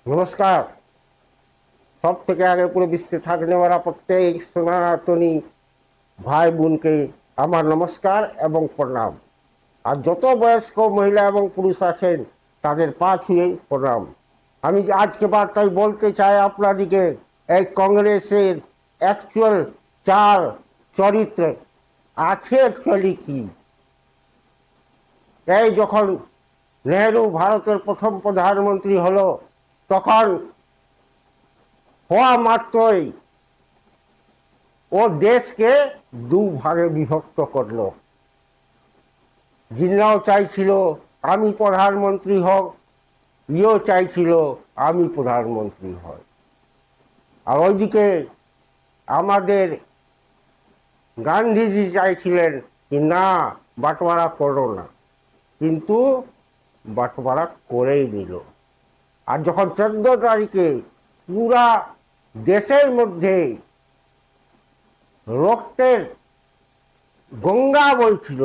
নমস্কার। সব থেকে আগে পুরো বিশ্বে থাকনে ওরা প্রত্যেক সনাতনী ভাই বোনকে আমার নমস্কার এবং প্রণাম। আর যত বয়স্ক মহিলা এবং পুরুষ আছেন তাদের পা ছুঁয়ে প্রণাম। আমি আজকে বার্তায় বলতে চাই আপনাদিকে, এই কংগ্রেসের অ্যাকচুয়াল চার চরিত্র আছে অ্যাকচুয়ালি কি। এই যখন নেহেরু ভারতের প্রথম প্রধানমন্ত্রী হলো, তখন হওয়া মাত্রই ও দেশকে দুভাগে বিভক্ত করলো। জিন্নাও চাইছিল আমি প্রধানমন্ত্রী হোক, ইও চাইছিল আমি প্রধানমন্ত্রী হই। আর ওইদিকে আমাদের গান্ধীজি চাইছিলেন কি না, বাটোয়ারা করো না, কিন্তু বাটোয়ারা করেই দিল। আর যখন 14 তারিখে পুরা দেশের মধ্যে রক্তের গঙ্গা বইছিল,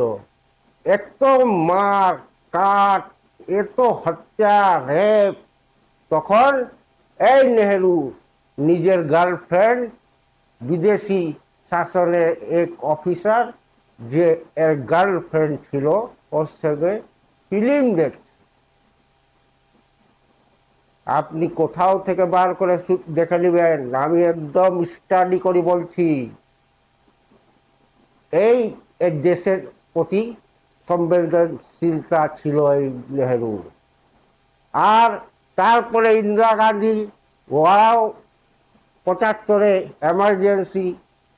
এত মার কাট, এত হত্যা রেপ, তখন এই নেহেরু নিজের গার্লফ্রেন্ড, বিদেশি শাসনের এক অফিসার যে এর গার্লফ্রেন্ড ছিল, ওর সঙ্গে ফিল্ম দেখছে। আপনি কোথাও থেকে বার করে দেখে নেবেন, আমি একদম স্টাডি করে বলছি। এই দেশের প্রতি সংবেদনশীলতা ছিল এই নেহেরু। আর তারপরে ইন্দিরা গান্ধী, ওরাও 75-এ এমার্জেন্সি,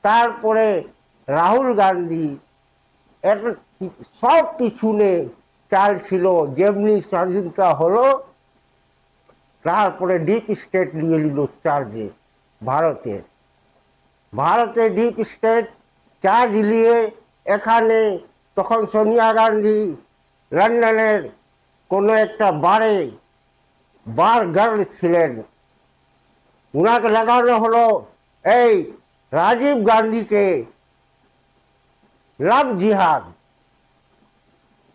তারপরে রাহুল গান্ধী, সব পিছনে চাল ছিল। যেমনি স্বাধীনতা হলো, তারপরে ডিপ স্টেট নিয়ে নিল চার্জে ভারতের। ডিপ স্টেট চার্জ নিয়ে এখানে তখন সোনিয়া গান্ধী লন্ডনের কোনো একটা বারে বার গার্ল ছিলেন, উনাকে লাগানো হলো এই রাজীব গান্ধীকে লাভ जिहाद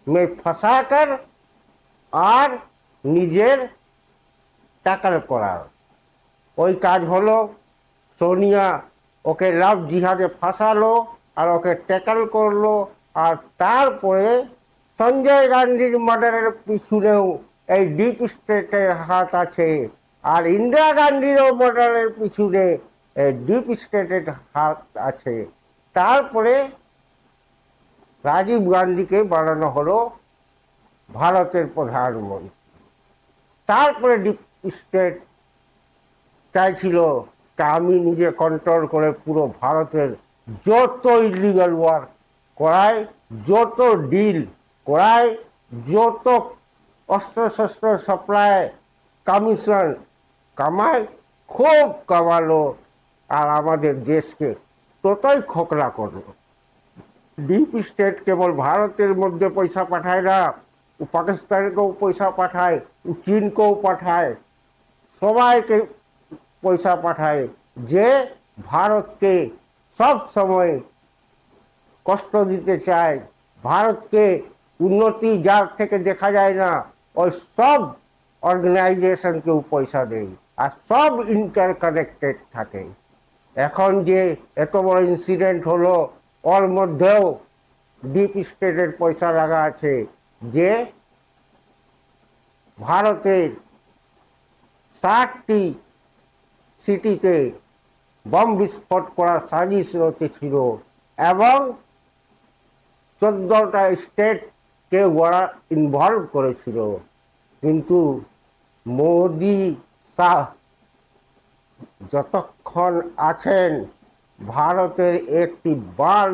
में फंसाकर আর নিজের টাকার করার। ওই কাজ হলো, সোনিয়া ওকে লাভ জিহাদে ফাঁসালো আর ওকে ট্যাকল করলো। আর তারপরে সঞ্জয় গান্ধীর মার্ডারের পিছনেও এই ডিপ স্টেটের হাত আছে, আর ইন্দিরা গান্ধীরও মার্ডারের পিছনে ডিপ স্টেটের হাত আছে। তারপরে রাজীব গান্ধীকে বানানো হলো ভারতের প্রধানমন্ত্রী। তারপরে ডিপ স্টেট চাইছিল আমি নিজে কন্ট্রোল করে পুরো ভারতের যত ইলিগাল ওয়ার্ক করায়, যত ডিল করায়, যত অস্ত্রশস্ত্র সাপ্লাই কমিশন কামায়, খুব কামালো। আর আমাদের দেশকে ততই খোকলা করলো। ডিপ স্টেট কেবল ভারতের মধ্যে পয়সা পাঠায় না, পাকিস্তানকেও পয়সা পাঠায়, চীনকেও পাঠায়, সবাইকে পয়সা পাঠায়, যে ভারতকে সব সময় কষ্ট দিতে চায়। ভারতকে উন্নতি যার থেকে দেখা যায় না, ওই সব অর্গানাইজেশনকেও পয়সা দেয়, আর সব ইন্টারকানেক্টেড থাকে। এখন যে এত বড় ইনসিডেন্ট হলো, ওর মধ্যেও ডিপ স্টেটের পয়সা লাগা আছে, যে ভারতের 60টি সিটিতে বম বিস্ফোট করার সাজিশ রচেছিল এবং 14টা স্টেটকে ওরা ইনভলভ করেছিল। কিন্তু মোদি শাহ যতক্ষণ আছেন, ভারতের একটি বার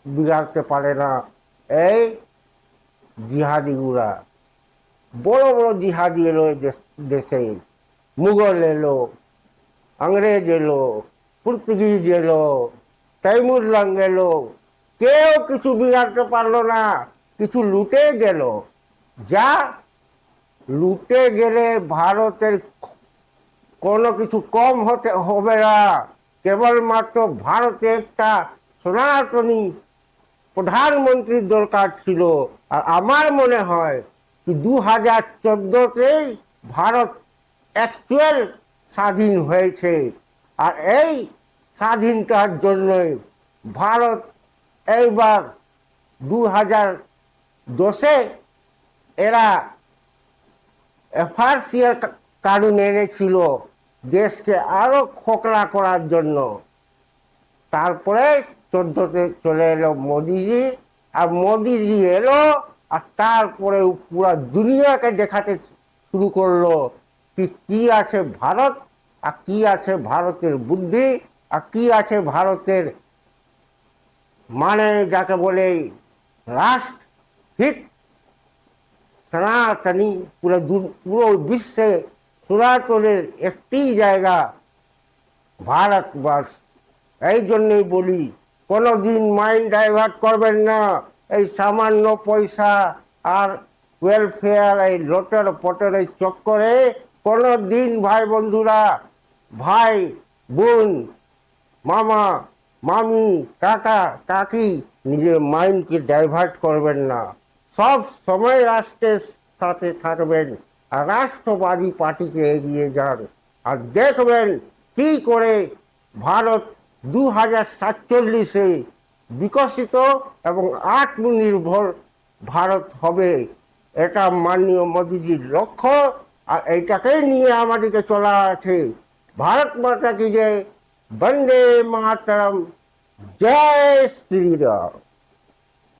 বিগাড়তে পারে না এই জিহাদিগুলা। বড় বড় জিহাদি এলো দেশে, মুঘল এলো, अंग्रेज এলো, পর্তুগিজ এলো, তৈমুর লং এলো, কেউ কিছু বিগাড়তে পারলো না। কিছু লুটে গেল। যা লুটে গেলে ভারতের কোনো কিছু কম হতে হবে না। কেবলমাত্র ভারতে একটা সনাতনী প্রধানমন্ত্রীর দরকার ছিল। আর আমার মনে হয় কি 2014-তেই ভারত অ্যাকচুয়াল স্বাধীন হয়েছে। আর এই স্বাধীনতার জন্যই ভারত এইবার 2010-এ এরা এফআরসিআর কানুন এনেছিল দেশকে আরো খোকলা করার জন্য। তারপরে 14-তে চলে এলো মোদিজি, আর মোদিজি এলো আর তারপরে পুরা দুনিয়াকে দেখাতে শুরু করলো কি আছে ভারত, আর কি আছে ভারতের বুদ্ধি, আর কি আছে ভারতের মানে যাকে বলে রাষ্ট্র হিত সনাতনী। পুরো বিশ্বে সনাতনের একটি জায়গা ভারতবর্ষ। এই জন্যই বলি কোনোদিন মাইন্ড ডাইভার্ট করবেন না এই সামান্য পয়সা আর ওয়েলফেয়ার, এই লোটের পটের এই চক্করে। কোনো দিন ভাই বন্ধুরা, ভাই বোন, মামা মামি, কাকা কাকি, নিজের মাইন্ডকে ডাইভার্ট করবেন না। সব সময় রাষ্ট্রের সাথে থাকবেন আর রাষ্ট্রবাদী পার্টিকে এগিয়ে যান, আর দেখবেন কি করে ভারত 2047-এ বিকশিত এবং আত্মনির্ভর ভারত হবে। এটা মাননীয় মোদীজির লক্ষ্য, আর এইটাকেই নিয়ে আমাদেরকে চলা আছে। ভারত মাতা কি জয়, বন্দে মাতরম, জয় শ্রীরাম।